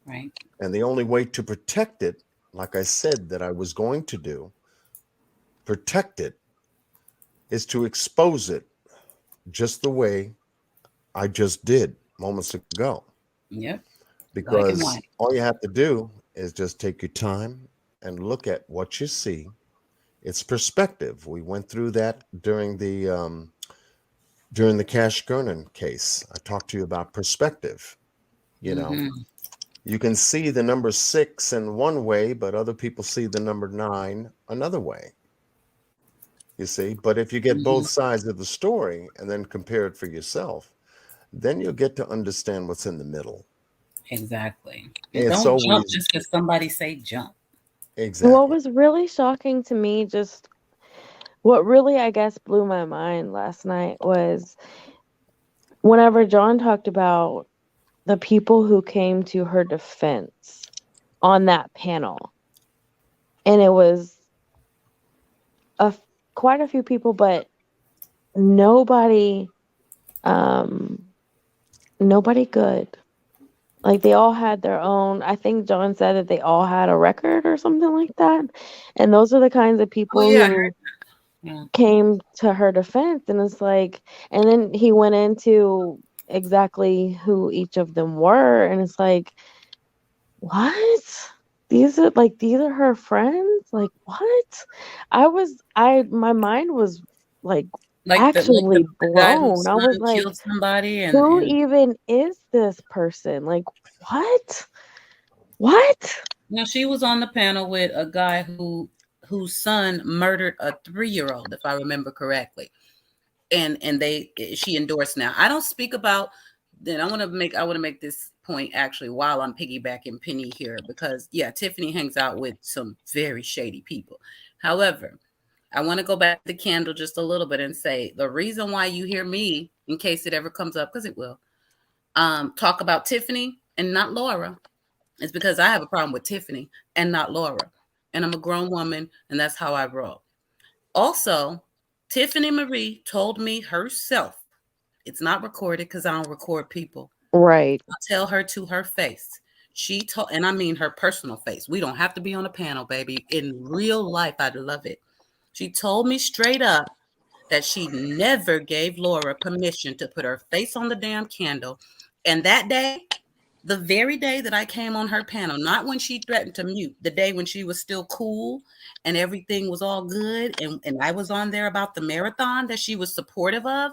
Right. And the only way to protect it, like I said that I was going to do, protect it, is to expose it just the way I just did moments ago. Yep. Black and Because white. all you have to do is just take your time and look at what you see. It's perspective. We went through that during the Cash Gurnan case. I talked to you about perspective. You know, Mm-hmm. you can see the number six in one way, but other people see the number nine another way. You see, but if you get Mm-hmm. both sides of the story and then compare it for yourself, then you'll get to understand what's in the middle. Exactly. And It's don't jump always just because somebody say jump. What exactly. was really shocking to me, just what really, I guess, blew my mind last night was whenever John talked about the people who came to her defense on that panel. And it was a quite a few people, but nobody um nobody good. Like they all had their own. I think John said that they all had a record or something like that. And those are the kinds of Oh people yeah, I who heard. Yeah. came to her defense, and it's like, and then he went into exactly who each of them were, and it's like, what? These are her friends? Like what? My mind was like Like actually the guy whose blown. I was son like, killed somebody who and even is this person? Like what? What? she was on the panel with a guy whose son murdered a 3-year-old, if I remember correctly. And they she endorsed. Now I don't speak about, then I want to make this point actually while I'm piggybacking Penny here, because yeah, Tiffany hangs out with some very shady people. However, I want to go back to the candle just a little bit and say the reason why you hear me, in case it ever comes up, because it will, talk about Tiffany and not Laura, is because I have a problem with Tiffany and not Laura. And I'm a grown woman, and that's how I roll. Also, Tiffany Marie told me herself, it's not recorded because I don't record people. Right. I'll tell her to her face. She told, and I mean her personal face. We don't have to be on a panel, baby. In real life, I'd love it. She told me straight up that she never gave Laura permission to put her face on the damn candle. And that day, the very day that I came on her panel, not when she threatened to mute, the day when she was still cool and everything was all good, and I was on there about the marathon that she was supportive of,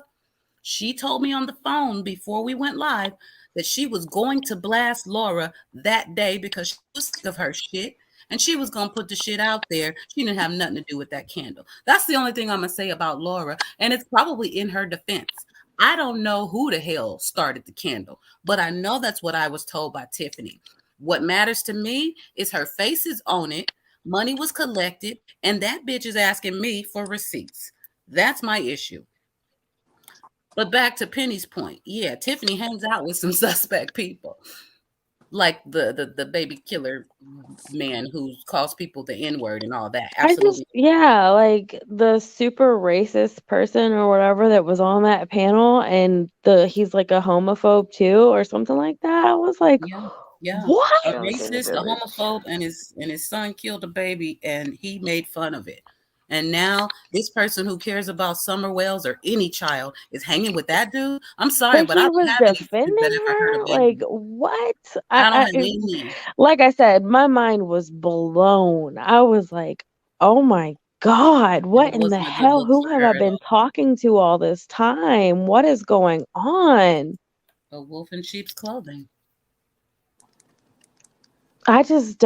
she told me on the phone before we went live that she was going to blast Laura that day because she was sick of her shit and she was going to put the shit out there. She didn't have nothing to do with that candle. That's the only thing I'm going to say about Laura. And it's probably in her defense. I don't know who the hell started the candle, but I know that's what I was told by Tiffany. What matters to me is her face is on it, money was collected, and that bitch is asking me for receipts. That's my issue. But back to Penny's point, yeah, Tiffany hangs out with some suspect people, like the baby killer man who calls people the N word and all that. I just, Absolutely. yeah, like the super racist person or whatever that was on that panel, and he's like a homophobe too or something like that. I was like, Yeah, yeah. A what? racist, a homophobe, and his son killed a baby, and he made fun of it. And now this person who cares about summer whales or any child is hanging with that dude. I'm sorry, But but I he don't was have any friends that defending ever heard of her. Like any. what? I don't have any. Like I said, my mind was blown. I was like, oh my God, It what in the wasn't a good hell? look Who for have I her at been all. talking to all this time? What is going on? A wolf in sheep's clothing. I just